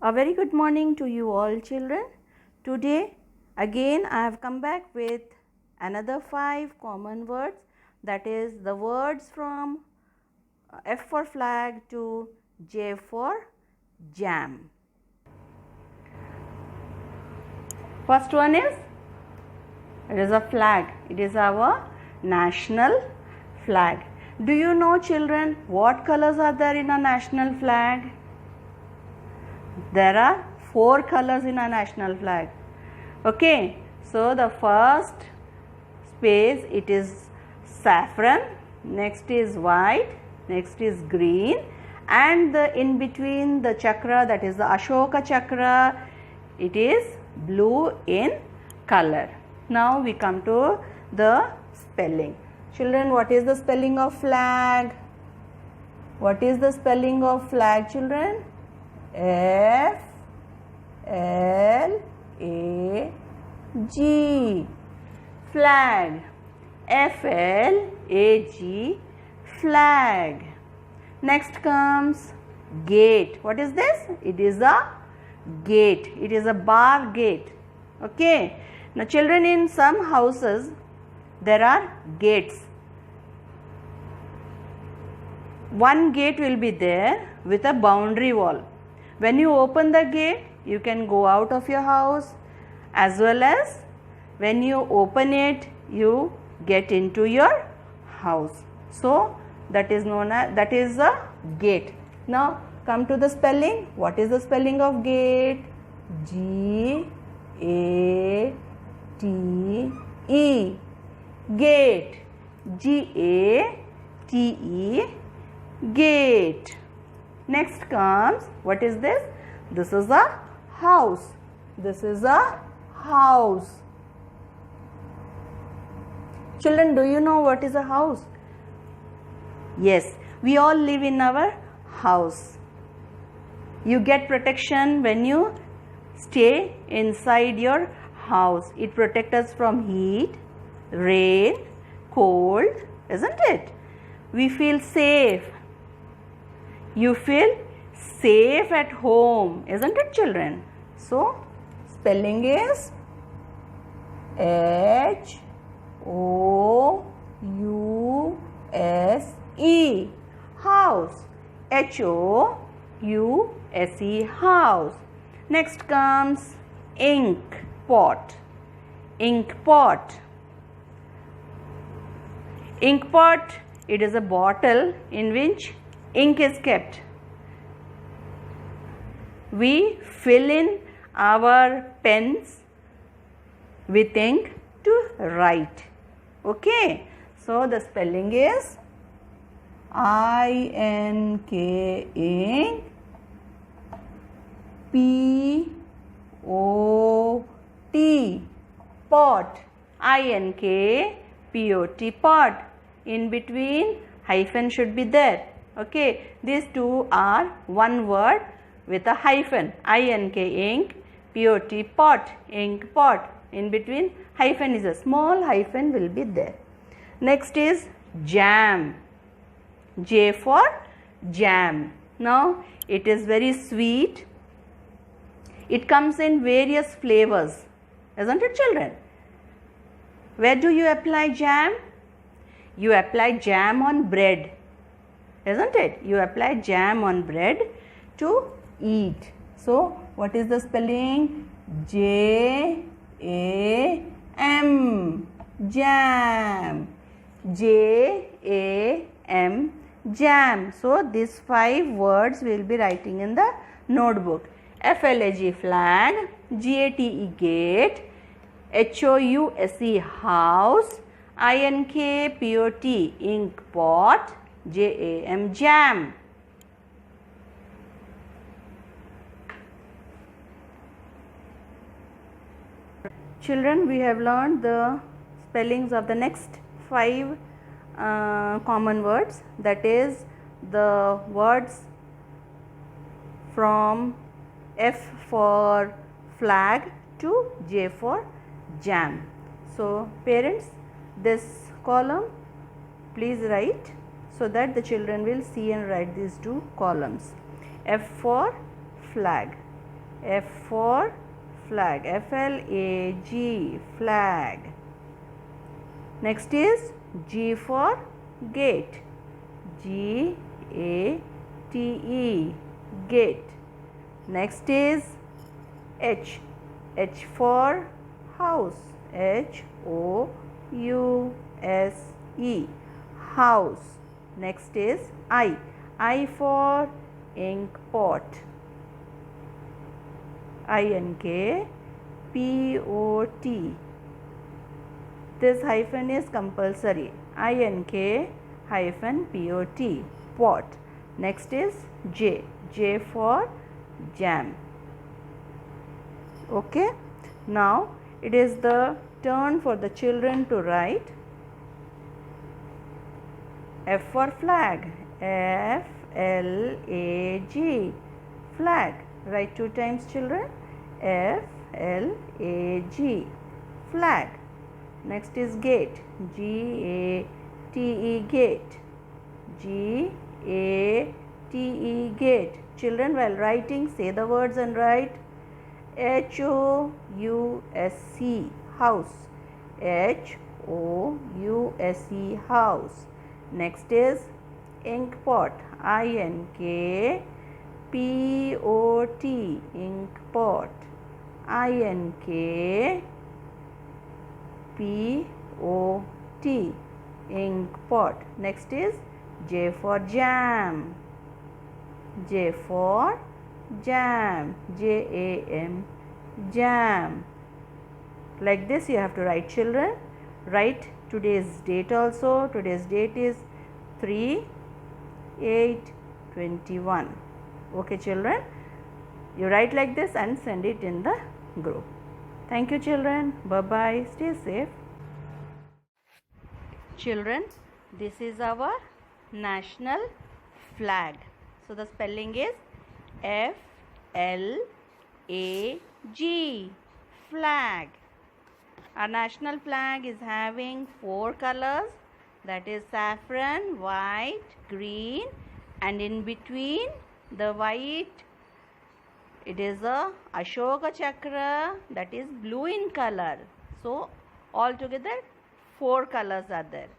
A very good morning to you all children. Today again I have come back with another 5 common words, that is the words from F for flag to J for jam. First one is, it is a flag. It is our national flag. Do you know children what colors are there in a national flag? There are 4 colors in a national flag. Okay, so the first space, it is saffron, next is white, next is green, and the in between the chakra, that is the Ashoka chakra, it is blue in color. Now we come to the spelling. Children, what is the spelling of flag? What is the spelling of flag, children? F L A G, flag. F L A G, flag. Next comes gate. What is this? It is a gate. It is a bar gate. Okay. Now children, in some houses there are gates. One gate will be there with a boundary wall. When you open the gate, you can go out of your house, as well as when you open it, you get into your house. So that is known as, that is a gate. Now come to the spelling. What is the spelling of gate? G A T E, gate. G A T E, gate. Next comes, what is this? This is a house. This is a house. Children, do you know what is a house? Yes, we all live in our house. You get protection when you stay inside your house. It protects us from heat, rain, cold, isn't it? We feel safe. You feel safe at home, isn't it, children? So spelling is H O U S E, house. H O U S E, house. Next comes ink pot. Ink pot. Ink pot, it is a bottle in which ink is kept. We fill in our pens with ink to write. Okay, so the spelling is I-N-K, ink, P-O-T, pot. I-N-K, P-O-T, pot. In between, hyphen should be there. Okay, these two are one word with a hyphen. I-N-K, ink, P-O-T, pot, ink pot. In between, hyphen is a small hyphen will be there. Next is jam. J for jam. Now it is very sweet. It comes in various flavors, isn't it, children? Where do you apply jam? You apply jam on bread, isn't it? You apply jam on bread to eat. So what is the spelling? J A M, jam. J A M, jam. So these 5 words we will be writing in the notebook. F-L-A-G, flag. G-A-T-E, gate. H-O-U-S-E, house. I-N-K-P-O-T, ink pot. J-A-M, jam. Children, we have learned the spellings of the next 5 common words, that is the words from F for flag to J for jam. So parents, this column please write so that the children will see and write these 2 columns. F for flag. F for flag. F-L-A-G, flag. Next is G for gate. G-A-T-E, gate. Next is H. H for house. H-O-U-S-E, house. Next is I. I for ink pot. I-N-K-P-O-T. This hyphen is compulsory. I-N-K-P-O-T, pot. Next is J. J for jam. Okay. Now it is the turn for the children to write. F for flag. F-L-A-G, flag. Write 2 times, children. F-L-A-G, flag. Next is gate. G-A-T-E, gate. G-A-T-E, gate. Children, while writing, say the words and write. H-O-U-S-E, house. H-O-U-S-E, house. Next is ink pot. I-N-K-P-O-T, ink pot. I-N-K-P-O-T, ink pot. Next is J for jam. J for jam. J-A-M, jam. Like this you have to write, children. Write today's date also. Today's date is 3/8/21. Okay, children. You write like this and send it in the group. Thank you, children. Bye-bye. Stay safe. Children, this is our national flag. So the spelling is F-L-A-G, flag. Our national flag is having 4 colors, that is saffron, white, green, and in between the white it is a Ashoka Chakra, that is blue in color. So altogether 4 colors are there: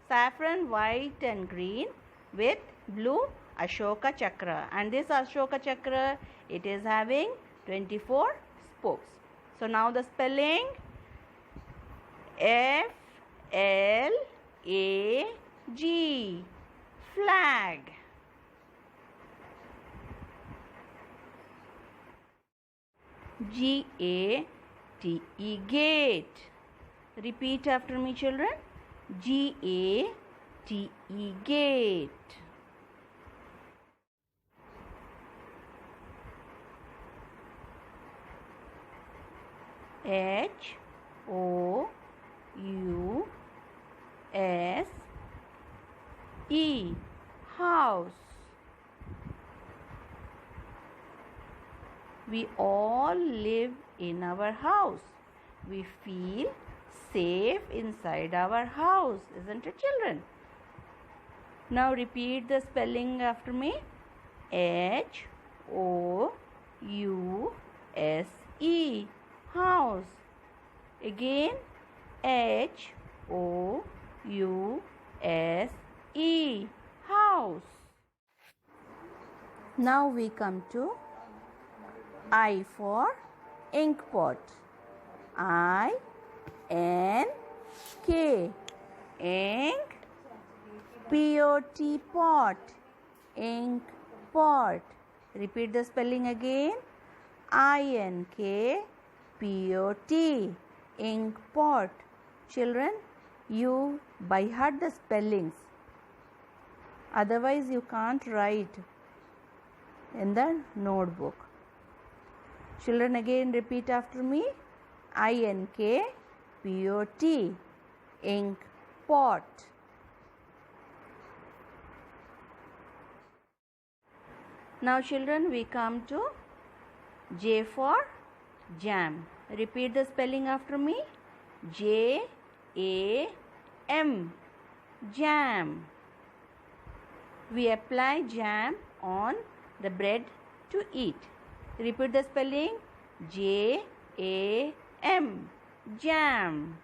saffron, white and green with blue Ashoka Chakra. And this Ashoka Chakra, it is having 24 spokes. So now the spelling: F-L-A-G, flag. G-A-T-E, gate. Repeat after me, children. G-A-T-E, gate. H-O-U-S-E, house. We all live in our house. We feel safe inside our house, isn't it, children? Now repeat the spelling after me. H-O-U-S-E, house. Again, H-O-U-S-E, house. Now we come to I for ink pot. I-N-K, ink. P-O-T, pot, ink pot. Repeat the spelling again. I-N-K-P-O-T, ink pot. Children, you by heart the spellings. Otherwise you can't write in the notebook. Children, again repeat after me. I-N-K-P-O-T, ink pot. Now children, we come to J for jam. Repeat the spelling after me. J-A-M, jam. We apply jam on the bread to eat. Repeat the spelling. Jam. Jam.